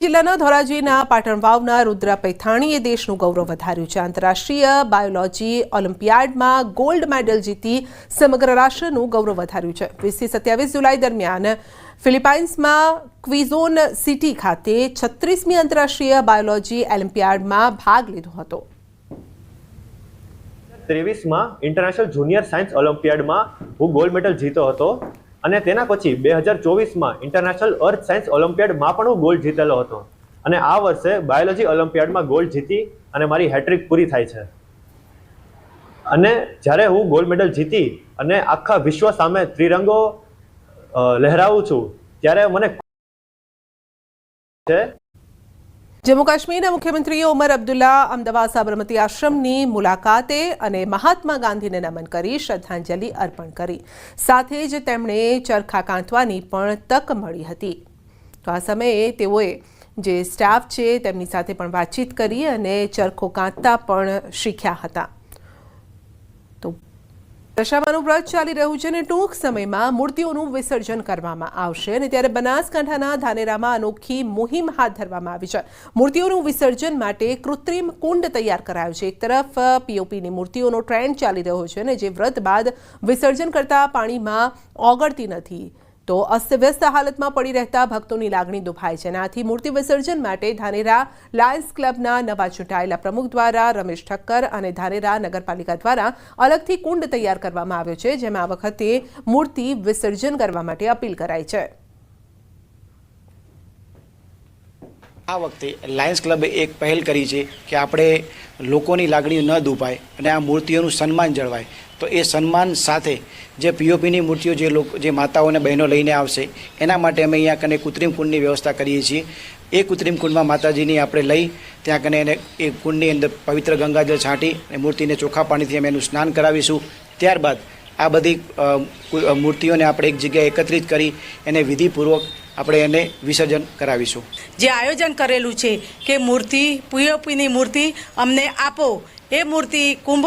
જિલ્લાના ધોરાજીના પાટણ વાવના રુદ્રા પૈથાણીએ દેશનું ગૌરવ વધાર્યું છે। આંતરરાષ્ટ્રીય બાયોલોજી ઓલિમ્પિયાડમાં ગોલ્ડ મેડલ જીતી સમગ્ર રાષ્ટ્રનું ગૌરવ વધાર્યું છે। 20 થી 27 જુલાઈ દરમિયાન ફિલિપાઇન્સમાં ક્વિઝોન સિટી ખાતે 36મી આંતરરાષ્ટ્રીય બાયોલોજી ઓલિમ્પિયાડમાં ભાગ લીધો હતો। 23માં ઇન્ટરનેશનલ જુનિયર સાયન્સ ઓલિમ્પિયાડમાં હું ગોલ્ડ મેડલ જીતો હતો અને તેના પછી 2024માં ઇન્ટરનેશનલ અર્થ સાયન્સ ઓલિમ્પિયાડમાં પણ હું ગોલ્ડ જીતેલો હતો અને આ વર્ષે બાયોલોજી ઓલિમ્પિયાડમાં ગોલ્ડ જીતી અને મારી હેટ્રિક પૂરી થાય છે। અને જ્યારે હું ગોલ્ડ મેડલ જીતી અને આખા વિશ્વ સામે ત્રિરંગો લહેરાવું છું ત્યારે મને છે। जम्मू काश्मीरना मुख्यमंत्री उमर अब्दुल्ला अमदावाद साबरमती आश्रमनी मुलाकाते अने महात्मा गांधीने नमन करी श्रद्धांजलि अर्पण करी। साथे ज तेमणे चरखा कांतवानी पण तक मळी हती। तो आ समये तेओए जे स्टाफ छे तेमनी साथे पण वातचीत करी अने चरखो कांतता पण शीख्या हता। तो दशामाનું વ્રત ચાલી રહ્યું છે અને ટૂંક સમયમાં મૂર્તિઓનું વિસર્જન કરવામાં આવશે અને ત્યારે બનાસકાંઠાના ધાનેરામાં અનોખી મુહિમ હાથ ધરવામાં આવી છે। મૂર્તિઓનું વિસર્જન માટે કૃત્રિમ કુંડ તૈયાર કરાયો છે। એક તરફ પીઓપીની મૂર્તિઓનો ટ્રેન્ડ ચાલી રહ્યો છે અને જે વ્રત બાદ વિસર્જન કરતા પાણીમાં ઓગળતી નથી તો અસ્તવ્યસ્ત હાલતમાં પડી રહેતા ભક્તોની લાગણી દુભાય છે। આથી મૂર્તિ વિસર્જન માટે ધાનેરા લાયન્સ ક્લબના નવા ચૂંટાયેલા પ્રમુખ દ્વારા રમેશ ઠક્કર અને ધાનેરા નગરપાલિકા દ્વારા અલગથી કુંડ તૈયાર કરવામાં આવ્યો છે, જેમાં આ વખતે મૂર્તિ વિસર્જન કરવા માટે અપીલ કરાઈ છે। આ વખતે લાયન્સ ક્લબે એક પહેલ કરી છે કે આપણે લોકોની લાગણી ન દુભાય અને આ મૂર્તિઓનું સન્માન જળવાય। તો એ સન્માન સાથે જે પીઓપીની મૂર્તિઓ જે માતાઓ અને બહેનો લઈને આવશે એના માટે અમે અહીંયા કને કૃત્રિમ કુંડની વ્યવસ્થા કરીએ છીએ। એ કૃત્રિમ કુંડમાં માતાજીની આપણે લઈ ત્યાં કને એને એ કુંડની અંદર પવિત્ર ગંગાજળ છાંટી અને મૂર્તિને ચોખ્ખા પાણીથી અમે એનું સ્નાન કરાવીશું। ત્યારબાદ આ બધી મૂર્તિઓને આપણે એક જગ્યાએ એકત્રિત કરી એને વિધિપૂર્વક આપણે એને વિસર્જન કરાવીશું। જે આયોજન કરેલું છે કે મૂર્તિ પીઓપીની મૂર્તિ અમને આપો, એ મૂર્તિ કુંભ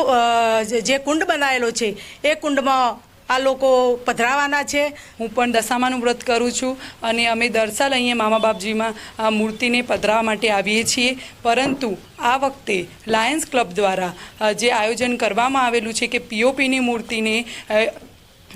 જે કુંડ બનાવેલો છે એ કુંડમાં આ લોકો પધરાવાના છે। હું પણ દશામાનું વ્રત કરું છું અને અમે દર સાલ અહીંયા મામા બાપજીમાં આ મૂર્તિને પધરાવવા માટે આવીએ છીએ, પરંતુ આ વખતે લાયન્સ ક્લબ દ્વારા જે આયોજન કરવામાં આવેલું છે કે પીઓપીની મૂર્તિને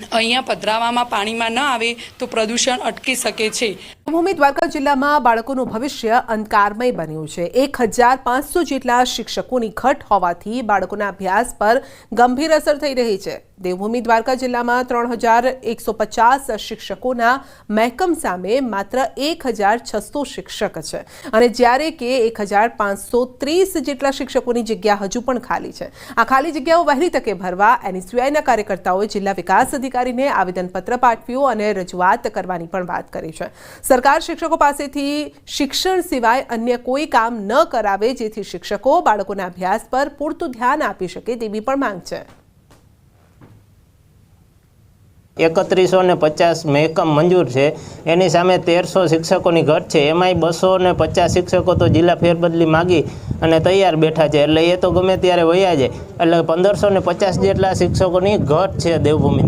અહીંયા પધરાવવામાં પાણીમાં ન આવે તો પ્રદૂષણ અટકી શકે છે। દેવભૂમિ દ્વારકા જિલ્લામાં બાળકોનું ભવિષ્ય અંધકારમય બન્યું છે। 1500 જેટલા શિક્ષકોની ઘટ હોવાથી બાળકોના અભ્યાસ પર ગંભીર અસર થઈ રહી છે। દેવભૂમિ દ્વારકા જિલ્લામાં 3150 શિક્ષકોના મહેકમ સામે માત્ર 1600 શિક્ષક છે અને જ્યારે કે 1530 જેટલા શિક્ષકોની જગ્યા હજુ પણ ખાલી છે। આ ખાલી જગ્યાઓ વહેલી તકે ભરવા એનએસયુઆઈના કાર્યકર્તાઓએ જિલ્લા વિકાસ अधिकारी ने आवेदनपत्र पाठव्યું અને રજૂઆત કરવાની પણ વાત કરી છે। સરકાર શિક્ષકો પાસેથી શિક્ષણ સિવાય અન્ય કોઈ કામ ન કરાવે જેથી શિક્ષકો બાળકોના અભ્યાસ પર પૂરતું ध्यान આપી શકે તેવી પણ માંગ છે। 3150 મહેકમ મંજૂર છે, એની સામે 1300 શિક્ષકોની ઘટ છે। એમાંય 250 શિક્ષકો તો જિલ્લા ફેરબદલી માગી અને તૈયાર બેઠા છે, એટલે એ તો ગમે ત્યારે વયા જાય। એટલે 1550 જેટલા શિક્ષકોની ઘટ છે દેવભૂમિ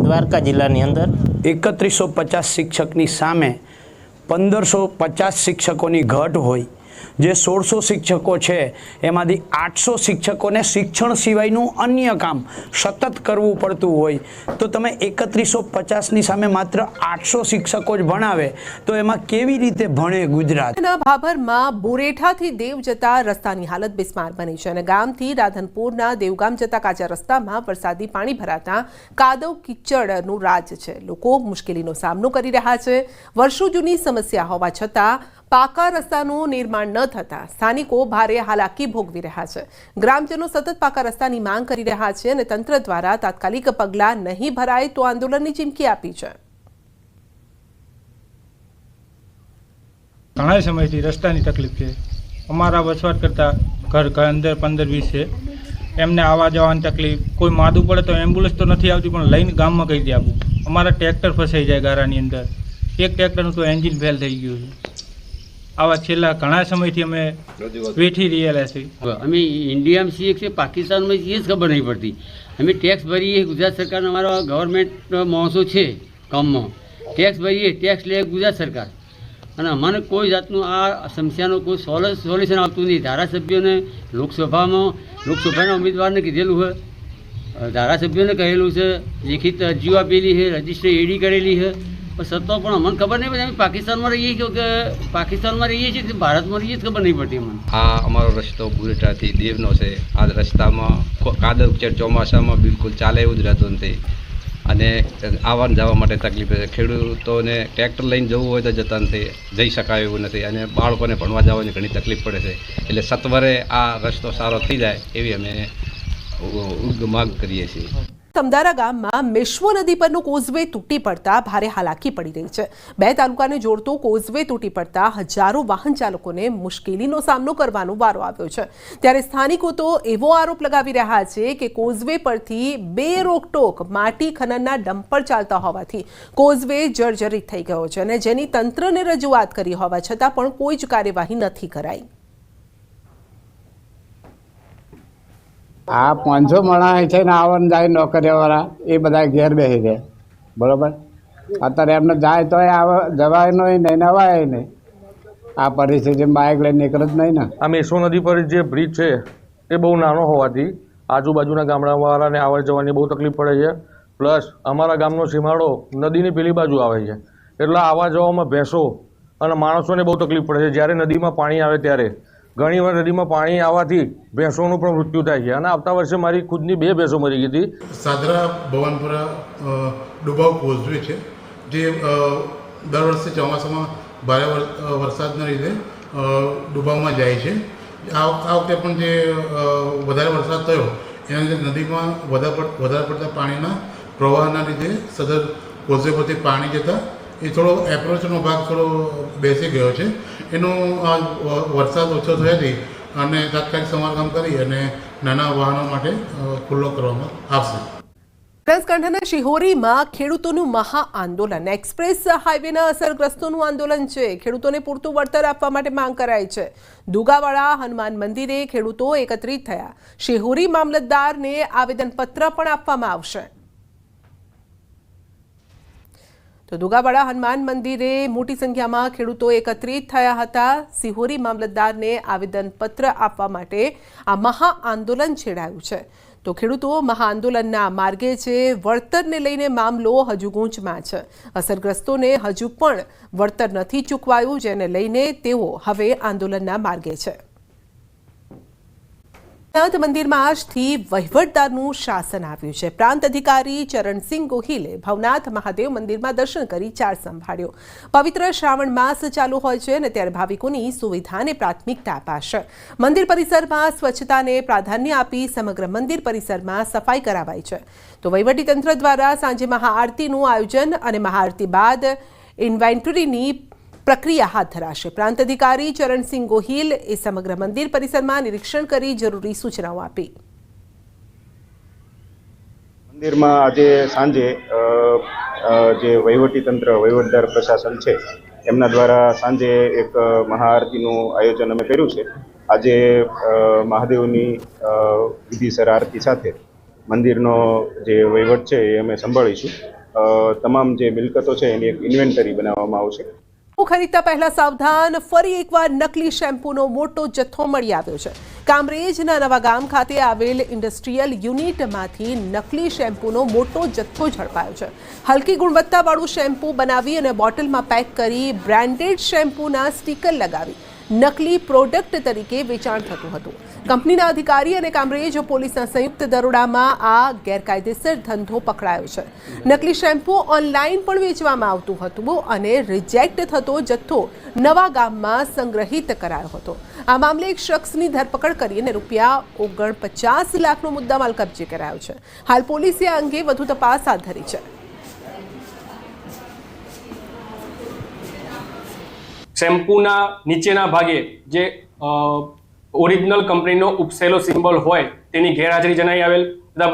દ્વારકા જિલ્લાની અંદર। 3150 શિક્ષકની સામે 1550 શિક્ષકોની ઘટ હોય, જે 1600 શિક્ષકો છે એમાંથી 800 શિક્ષકોને શિક્ષણ સિવાયનું અન્ય કામ સતત કરવું પડતું હોય, તો તમે 3150ની સામે માત્ર 800 શિક્ષકો જ ભણાવે તો એમાં કેવી રીતે ભણે ગુજરાત? ભાભરમાં બોરેઠાથી દેવ જતા રસ્તાની હાલત બિસ્માર બની છે અને ગામથી રાધનપુરના દેવગામ જતા કાચા રસ્તામાં વરસાદી પાણી ભરાતા કાદવ કીચડનું રાજ છે। લોકો મુશ્કેલીનો સામનો કરી રહ્યા છે। વર્ષો જૂની સમસ્યા હોવા છતાં પાકા રસ્તાનું નિર્માણ ન થતા સ્થાનિકો ભારે હાલાકી ભોગવી રહ્યા છે। ગ્રામજનો સતત પાકા રસ્તાની માંગ કરી રહ્યા છે અને તંત્ર દ્વારા તાત્કાલિક પગલાં નહીં ભરાય તો આંદોલનની ચીમકી આપી છે। ઘણા સમયથી રસ્તાની તકલીફ છે। અમારા વસવાટ કરતા ઘર અંદર 15-20 છે, એમને આવવા જવાની તકલીફ, કોઈ માદું પડે તો એમ્બ્યુલન્સ તો નથી આવતી પણ લઈને ગામમાં કહી દે આપું। અમારા ટ્રેક્ટર ફસાઈ જાય ગારાની અંદર, એક ટ્રેક્ટરનું તો એન્જિન ફેલ થઈ ગયું છે। આવા છેલ્લા ઘણા સમયથી અમે વેઠી રહેલા છીએ। અમે ઇન્ડિયામાં છીએ કે પાકિસ્તાનમાં છીએ જ ખબર નહીં પડતી। અમે ટેક્સ ભરીએ, ગુજરાત સરકાર અમારો ગવર્મેન્ટ માણસો છે કામમાં, ટેક્સ ભરીએ, ટેક્સ લે ગુજરાત સરકાર, અને અમને કોઈ જાતનું આ સમસ્યાનું કોઈ સોલ્યુશન આવતું નહીં. ધારાસભ્યોને લોકસભાના ઉમેદવારને કીધેલું છે, ધારાસભ્યોને કહેલું છે, લેખિત અરજીઓ આપેલી છે, રજિસ્ટ્રી એડી કરેલી છે, પણ સત્તા પણ અમને ખબર નહીં પડતી. અમે પાકિસ્તાનમાં રહીએ છીએ કે પાકિસ્તાનમાં રહીએ છીએ કે ભારતમાં રહીએ જ ખબર નહીં પડતી અમને. આ અમારો રસ્તો બુરેટાથી દેવનો છે. આ રસ્તામાં કાદવ છે, ચોમાસામાં બિલકુલ ચાલે એવું જ રહેતું નથી અને આવવા જવા માટે તકલીફ છે. ખેડૂતોને ટ્રેક્ટર લઈને જવું હોય તો જતા નથી, જઈ શકાય એવું નથી અને બાળકોને ભણવા જવાની ઘણી તકલીફ પડે છે. એટલે સત્વરે આ રસ્તો સારો થઈ જાય એવી અમે માંગ કરીએ છીએ. સમદારા ગામમાં મેશ્વો નદી પરનો કોઝવે તૂટી પડતા ભારે હાલાકી પડી રહી છે. 2 તાલુકાને જોડતો કોઝવે તૂટી પડતા હજારો વાહન ચાલકોને મુશ્કેલીનો સામનો કરવાનો વારો આવ્યો છે. ત્યારે સ્થાનિકો તો એવો આરોપ લગાવી રહ્યા છે કે કોઝવે પરથી બેરોકટોક માટી ખનનના ડમ્પર ચાલતા હોવાથી કોઝવે જર્જરિત થઈ ગયો છે અને જેની તંત્રને રજૂઆત કરી હોવા છતાં પણ કોઈ જ કાર્યવાહી નથી કરાઈ. આ 500 માણસ છે ને આવન જાય નોકરીવાળા એ બધા ઘેર બેસી ગયા, બરાબર. અત્યારે એમને જાય તો જવાય નહીં ને નવાય નહીં. આ પરિસ્થિતિમાં બાઇક લઈને નીકળે જ નહીં ને. આ મેશ્વો નદી પર જે બ્રિજ છે એ બહુ નાનો હોવાથી આજુબાજુના ગામડાવાળાને આવવા જવાની બહુ તકલીફ પડે છે. પ્લસ અમારા ગામનો સીમાડો નદીની પેલી બાજુ આવે છે એટલે આવવા જવામાં ભેંસો અને માણસોને બહુ તકલીફ પડે છે. જ્યારે નદીમાં પાણી આવે ત્યારે ઘણીવાર નદીમાં પાણી આવવાથી ભેંસોનું પણ મૃત્યુ થાય છે અને આવતા વર્ષે મારી ખુદની 2 ભેંસો મરી ગઈ હતી. સાદરા ભવાનપુરા ડુબાવ કોઝવે છે જે દર વર્ષે ચોમાસામાં ભારે વરસાદના લીધે ડુબાવમાં જાય છે. આ વખતે પણ જે વધારે વરસાદ થયો એના લીધે નદીમાં વધારે પડતા પાણીના પ્રવાહના લીધે સદર કોઝવે પરથી પાણી જતાં એ થોડો એપ્રોચનો ભાગ થોડો બેસી ગયો છે. એનો વરસાદ ઓછો થયાથી અને તાત્કાલિક સમારકામ કરી અને નાના વાહનો માટે ખુલ્લો કરવામાં આવશે. બનાસકાંઠાના શિહોરીમાં ખેડૂતોનું મહા આંદોલન. એક્સપ્રેસ હાઈવેના અસરગ્રસ્તોનું આંદોલન છે. ખેડૂતોને પૂરતું વળતર આપવા માટે માંગ કરાઈ છે. દુગાવાડા હનુમાન મંદિરે ખેડૂતો એકત્રિત થયા. શિહોરી મામલતદારને આવેદનપત્ર પણ આપવામાં આવશે. તો દુગાવાડા હનુમાન મંદિરે મોટી સંખ્યામાં ખેડૂતો એકત્રિત થયા હતા. શિહોરી મામલતદારને આવેદનપત્ર આપવા માટે આ મહા આંદોલન છેડાયું છે. તો ખેડૂતો મહા આંદોલનના માર્ગે છે. વળતરને લઈને મામલો હજુ ગૂંચમાં છે. અસરગ્રસ્તોને હજુ પણ વળતર નથી ચૂકવાયું, જેને લઈને તેઓ હવે આંદોલનના માર્ગે છે. ભવનાથ મંદિરમાં આજથી વહીવટદારનું શાસન આવ્યું છે. પ્રાંત અધિકારી ચરણસિંહ ગોહિલે ભવનાથ મહાદેવ મંદિરમાં દર્શન કરી ચાર્જ સંભાળ્યો. પવિત્ર શ્રાવણ માસ ચાલુ હોય છે અને ત્યારે ભાવિકોની સુવિધાને પ્રાથમિકતા અપાશે. મંદિર પરિસરમાં સ્વચ્છતાને પ્રાધાન્ય આપી સમગ્ર મંદિર પરિસરમાં સફાઈ કરાવાઈ છે. તો વહીવટીતંત્ર દ્વારા સાંજે મહાઆરતીનું આયોજન અને મહાઆરતી બાદ ઇન્વેન્ટરીની પ્રક્રિયા હાથ ધરાશે. પ્રાંત અધિકારી ચરણસિંહ ગોહિલ એ સમગ્ર મંદિર પરિસરમાં નિરીક્ષણ કરી જરૂરી સૂચનાઓ આપી. મંદિરમાં આજે સાંજે જે વહીવટદાર પ્રશાસન છે એમના દ્વારા સાંજે એક મહાઆરતીનું આયોજન અમે કર્યું છે. આજે મહાદેવની વિધિસર આરતી સાથે મંદિરનો જે વહીવટ છે એ અમે સંભાળીશું. તમામ જે મિલકતો છે એની એક ઇન્વેન્ટરી બનાવવામાં આવશે. ખરીદતા પહેલા સાવધાન. ફરી એકવાર નકલી શેમ્પૂનો મોટો જથ્થો મળી આવ્યો છે. કામરેજના નવા ગામ ખાતે આવેલ ઇન્ડસ્ટ્રીયલ યુનિટમાંથી નકલી શેમ્પૂનો મોટો જથ્થો ઝડપાયો છે. હલકી ગુણવત્તાવાળું શેમ્પૂ બનાવી અને બોટલમાં પેક કરી બ્રાન્ડેડ શેમ્પૂના સ્ટીકર લગાવી નકલી પ્રોડક્ટ તરીકે વેચાણ થતું હતું. કંપનીના અધિકારી અને કામરેજ પોલીસના સંયુક્ત દરોડામાં આ ગેરકાયદેસર ધંધો પકડાયો છે. નકલી શેમ્પૂ ઓનલાઈન પણ વેચવામાં આવતું હતું અને રિજેક્ટ થતો જથ્થો નવા ગામમાં સંગ્રહિત કરાયો હતો. આ મામલે એક શખ્સની ધરપકડ કરી અને ₹49 લાખનો મુદ્દામાલ કબજે કરાયો છે. હાલ પોલીસે આ અંગે વધુ તપાસ હાથ ધરી છે. શેમ્પૂના નીચેના ભાગે જે ઓરિજિનલ કંપનીનો ઉપસેલો સિમ્બોલ હોય તેની ગેરહાજરી જણાઈ આવેલ તથા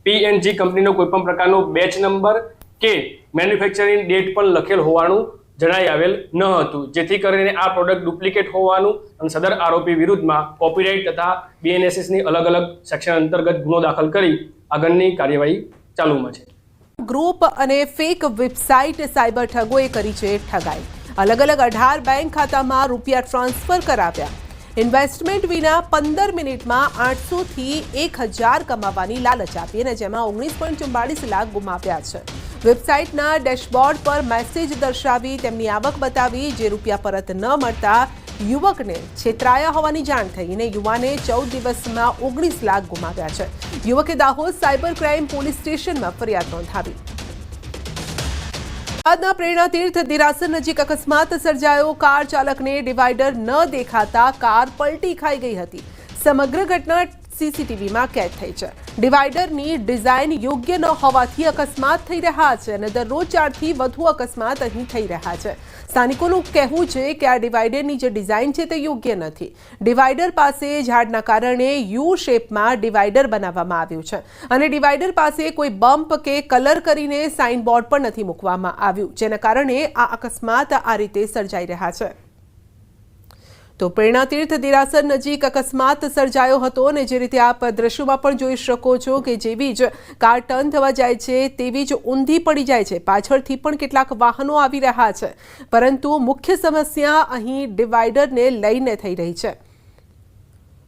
PNG કંપનીનો કોઈપણ પ્રકારનો બેચ નંબર કે મેન્યુફેક્ચરિંગ ડેટ પણ લખેલ હોવાનું જણાઈ આવેલ ન હતું, જેથી કરીને આ પ્રોડક્ટ ડુપ્લિકેટ હોવાનું અને સદર આરોપી વિરુદ્ધમાં કોપીરાઇટ તથા BNSSની અલગ અલગ સેક્શન અંતર્ગત ગુનો દાખલ કરી આગળની કાર્યવાહી ચાલુમાં છે. ગ્રુપ અને ફેક વેબસાઇટ સાયબર ઠગોએ કરી છે ઠગાઈ. અલગ અલગ 18 બેંક ખાતામાં રૂપિયા ટ્રાન્સફર કરાવ્યા. ઇન્વેસ્ટમેન્ટ વિના 15 મિનિટમાં 800 થી 1000 કમાવાની લાલચ આપી અને જેમાં 19.44 લાખ ગુમાવ્યા છે. વેબસાઇટના ડેશબોર્ડ પર મેસેજ દર્શાવી તેમની આવક બતાવી, જે રૂપિયા પરત ન મળતા યુવકને છેતરાયા હોવાની જાણ થઈ અને યુવાને 14 દિવસમાં 19 લાખ ગુમાવ્યા છે. યુવકે દાહોદ સાયબર ક્રાઇમ પોલીસ સ્ટેશનમાં ફરિયાદ નોંધાવી. અમદાવાદના પ્રેરણા તીર્થ દેરાસર નજીક અકસ્માત સર્જાયો. કાર ચાલકને ડિવાઈડર ન દેખાતા કાર પલટી ખાઈ ગઈ હતી. સમગ્ર ઘટના સીસીટીવીમાં કેદ થઈ છે. ડિવાઈડરની ડિઝાઇન યોગ્ય ન હોવાથી અકસ્માત થઈ રહ્યા છે અને દરરોજ 4 થી વધુ અકસ્માત અહીં થઈ રહ્યા છે. સ્થાનિકોનું કહેવું છે કે આ ડિવાઈડરની જે ડિઝાઇન છે તે યોગ્ય નથી. ડિવાઈડર પાસે ઝાડના કારણે યુ શેપમાં ડિવાઈડર બનાવવામાં આવ્યું છે અને ડિવાઈડર પાસે કોઈ બમ્પ કે કલર કરીને સાઇન બોર્ડ પણ નથી મૂકવામાં આવ્યું, જેના કારણે આ અકસ્માત આ રીતે સર્જાઈ રહ્યા છે. તો પ્રેરણા તીર્થ દેરાસર નજીક અકસ્માત સર્જાયો હતો અને જે રીતે આપ દ્રશ્યોમાં પણ જોઈ શકો છો કે જેવી જ કાર ટર્ન થવા જાય છે તેવી જ ઊંધી પડી જાય છે. પાછળથી પણ કેટલાક વાહનો આવી રહ્યા છે, પરંતુ મુખ્ય સમસ્યા અહીં ડિવાઈડરને લઈને થઈ રહી છે.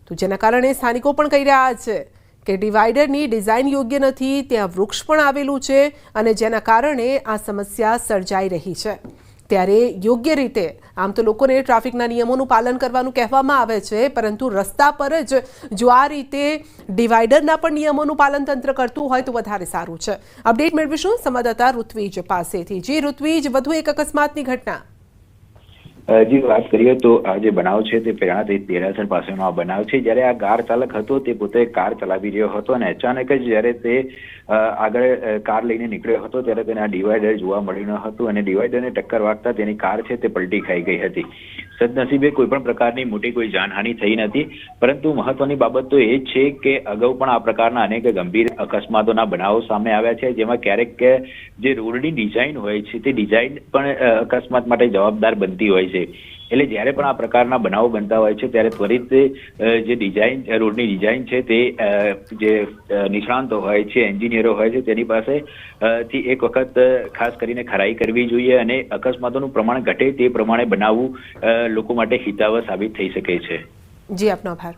તો જેના કારણે સ્થાનિકો પણ કહી રહ્યા છે કે ડિવાઈડરની ડિઝાઇન યોગ્ય નથી, ત્યાં વૃક્ષ પણ આવેલું છે અને જેના કારણે આ સમસ્યા સર્જાઈ રહી છે. ત્યારે યોગ્ય રીતે આમ તો લોકોને ટ્રાફિકના નિયમોનું પાલન કરવાનું કહેવામાં આવે છે, પરંતુ રસ્તા પર જ જો આ રીતે ડિવાઈડરના પણ નિયમોનું પાલન તંત્ર કરતું હોય તો વધારે સારું છે. અપડેટ મેળવીશું સંવાદદાતા ઋત્વિજ પાસેથી. જી ઋત્વિજ, વધુ એક અકસ્માતની ઘટના. જી, વાત કરીએ તો આ જે બનાવ છે તે પ્રેરણા તીર્થ દેરાસર પાસેનો આ બનાવ છે. જ્યારે આ કાર ચાલક હતો તે પોતે કાર ચલાવી રહ્યો હતો અને અચાનક જ જ્યારે તે આગળ કાર લઈને નીકળ્યો હતો ત્યારે તેને આ ડિવાઈડર જોવા મળ્યું ન હતું અને ડિવાઈડરને ટક્કર વાગતા તેની કાર છે તે પલટી ખાઈ ગઈ હતી. સદનસીબે કોઈ પણ પ્રકારની મોટી કોઈ જાનહાનિ થઈ નથી, પરંતુ મહત્વની બાબત તો એ જ છે કે અગાઉ પણ આ પ્રકારના અનેક ગંભીર અકસ્માતોના બનાવો સામે આવ્યા છે, જેમાં ક્યારેક જે રોડની ડિઝાઇન હોય છે તે ડિઝાઇન પણ અકસ્માત માટે જવાબદાર બનતી હોય છે. એટલે જ્યારે પણ આ પ્રકારના બનાવો બનતા હોય છે ત્યારે ત્વરિત જે ડિઝાઇન રોડની ડિઝાઇન છે તે જે નિષ્ણાંતો હોય છે, એન્જિનિયરો હોય છે, તેની પાસે થી એક વખત ખાસ કરીને ખરાઈ કરવી જોઈએ અને અકસ્માતોનું પ્રમાણ ઘટે તે પ્રમાણે બનાવવું લોકો માટે હિતાવહ સાબિત થઈ શકે છે. જી, આપનો આભાર.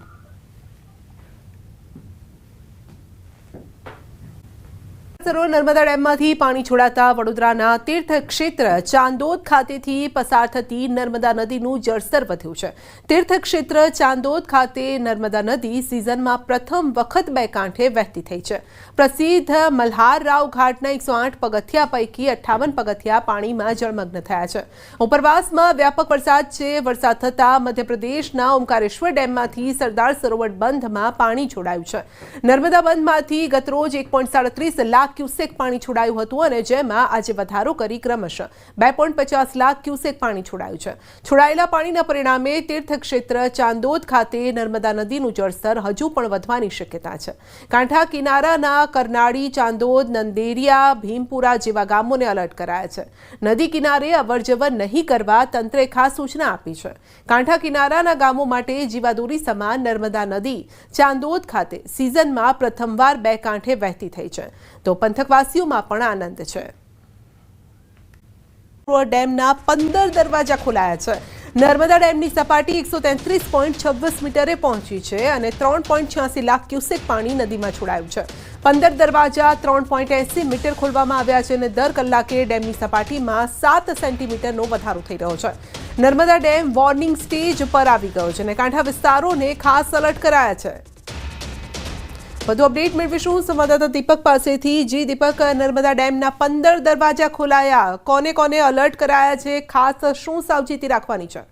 નર્મદા ડેમમાંથી પાણી છોડાતા વડોદરાના તીર્થ ક્ષેત્ર ચાંદોદ ખાતેથી પસાર થતી નર્મદા નદીનું જળસ્તર વધ્યું છે. તીર્થ ક્ષેત્ર ચાંદોદ ખાતે નર્મદા નદી સિઝનમાં પ્રથમ વખત 2 કાંઠે વહેતી થઈ છે. પ્રસિદ્ધ મલ્હાર રાવ ઘાટના 108 પગથિયા પૈકી 58 પગથિયા પાણીમાં જળમગ્ન થયા છે. ઉપરવાસમાં વ્યાપક વરસાદ છે. વરસાદ થતાં મધ્યપ્રદેશના ઓમકારેશ્વર ડેમમાંથી સરદાર સરોવર બંધમાં પાણી છોડાયું છે. નર્મદા બંધમાંથી ગતરોજ 1.37 લાખ ક્યુસેક પાણી છોડાયું હતું અને જેમાં આજે વધારો કરી ક્રમશઃ 2.50 લાખ ક્યુસેક પાણી છોડાયું છે. છોડાયેલા પાણીના પરિણામે તીર્થ ક્ષેત્ર ચાંદોદ ખાતે નર્મદા નદીનું જળસ્તર હજુ પણ વધવાની શક્યતા છે. કાંઠા કિનારાના કરનાળી, ચાંદોદ, નંદેરિયા, ભીમપુરા જેવા ગામોને એલર્ટ કરાયા છે. નદી કિનારે અવરજવર નહીં કરવા તંત્રે ખાસ સૂચના આપી છે. કાંઠા કિનારાના ગામો માટે જીવાદોરી સમાન નર્મદા નદી ચાંદોદ ખાતે સિઝનમાં પ્રથમવાર 2 કાંઠે વહેતી થઈ છે. તો પંથકવાસીઓમાં પણ આનંદ છે. ડેમના 15 દરવાજા ખોલાયા છે. નર્મદા ડેમની સપાટી 133.26 મીટરે પહોંચી છે અને 3.86 લાખ ક્યુસેક પાણી નદીમાં છોડાયું છે. 15 દરવાજા 3.80 મીટર ખોલવામાં આવ્યા છે અને દર કલાકે ડેમની સપાટીમાં 7 સેન્ટીમીટરનો વધારો થઈ રહ્યો છે. નર્મદા ડેમ વોર્નિંગ સ્ટેજ પર આવી ગયો છે અને કાંઠા વિસ્તારોને ખાસ એલર્ટ કરાયા છે. વધુ અપડેટ મેળવીશું સંવાદદાતા દીપક પાસેથી. જી દીપક, નર્મદા ડેમના 15 દરવાજા ખોલાયા, કોને કોને એલર્ટ કરાયા છે, ખાસ શું સાવચેતી રાખવાની છે?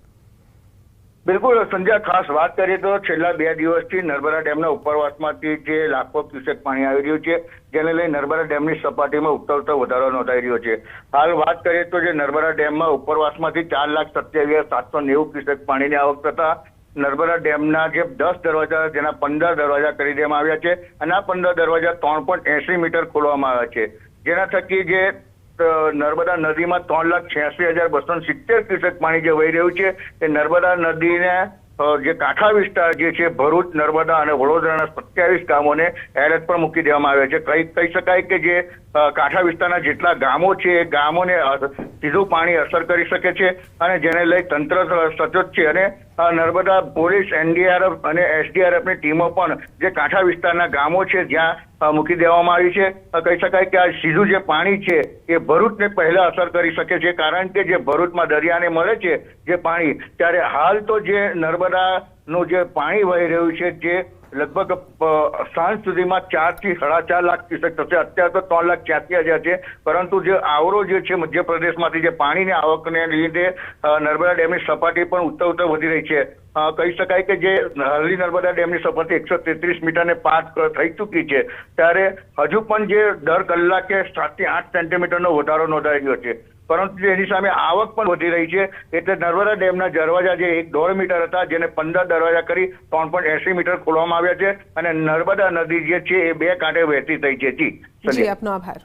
બિલકુલ સંજય, ખાસ વાત કરીએ તો છેલ્લા 2 દિવસથી નર્મદા ડેમના ઉપરવાસમાંથી જે લાખો ક્યુસેક પાણી આવી રહ્યું છે, જેને લઈ નર્મદા ડેમની સપાટીમાં ઉતરતો વધારો નોંધાઈ રહ્યો છે. હાલ વાત કરીએ તો જે નર્મદા ડેમમાં ઉપરવાસમાંથી 4,27,790 ક્યુસેક પાણીની આવક થતા નર્મદા ડેમના જે 10 દરવાજા, જેના 15 દરવાજા કરી દેવામાં આવ્યા છે અને આ 15 દરવાજા 3.80 મીટર ખોલવામાં આવ્યા છે, જેના થકી જે નર્મદા નદીમાં 3,86,270 ક્યુસેક પાણી જે વહી રહ્યું છે તે નર્મદા નદીને જે કાંઠા વિસ્તાર જે છે ભરૂચ, નર્મદા અને વડોદરાના 27 ગામોને એલર્ટ પર મૂકી દેવામાં આવ્યા છે. કહી શકાય કે જે કાંઠા વિસ્તારના જેટલા ગામો છે એ ગામોને સીધું પાણી અસર કરી શકે છે અને જેને લઈ તંત્ર સચોટ છે અને નર્મદા પોલીસ, NDRF અને SDRFની ટીમો પણ જે કાંઠા વિસ્તારના ગામો છે જ્યાં મૂકી દેવામાં આવી છે. કહી શકાય કે આ સીધું જે પાણી છે એ ભરૂચને પહેલા અસર કરી શકે છે, કારણ કે જે ભરૂચમાં દરિયાને મળે છે જે પાણી, ત્યારે હાલ તો જે નર્મદાનું જે પાણી વહી રહ્યું છે જે લગભગ સાંજ સુધીમાં 4 થી 4.5 લાખ ક્યુસેક થશે. અત્યારે તો 3,86,000 છે, પરંતુ જે આવરો જે છે મધ્યપ્રદેશમાંથી જે પાણીની આવકને લીધે નર્મદા ડેમની સપાટી પણ ઉત્તર વધી રહી છે. કહી શકાય કે જે હાલની નર્મદા ડેમની સપાટી 133 મીટરને પાર થઈ ચૂકી છે, ત્યારે હજુ પણ જે દર કલાકે 7 થી 8 સેન્ટીમીટરનો વધારો નોંધાઈ રહ્યો છે. પરંતુ એની સામે આવક પણ વધી રહી છે, એટલે નર્મદા ડેમના દરવાજા જે 1.5 મીટર હતા જેને 15 દરવાજા કરી 3.80 મીટર ખોલવામાં આવ્યા છે અને નર્મદા નદી જે છે એ 2 કાંઠે વહેતી થઈ છે. જી, આપનો આભાર.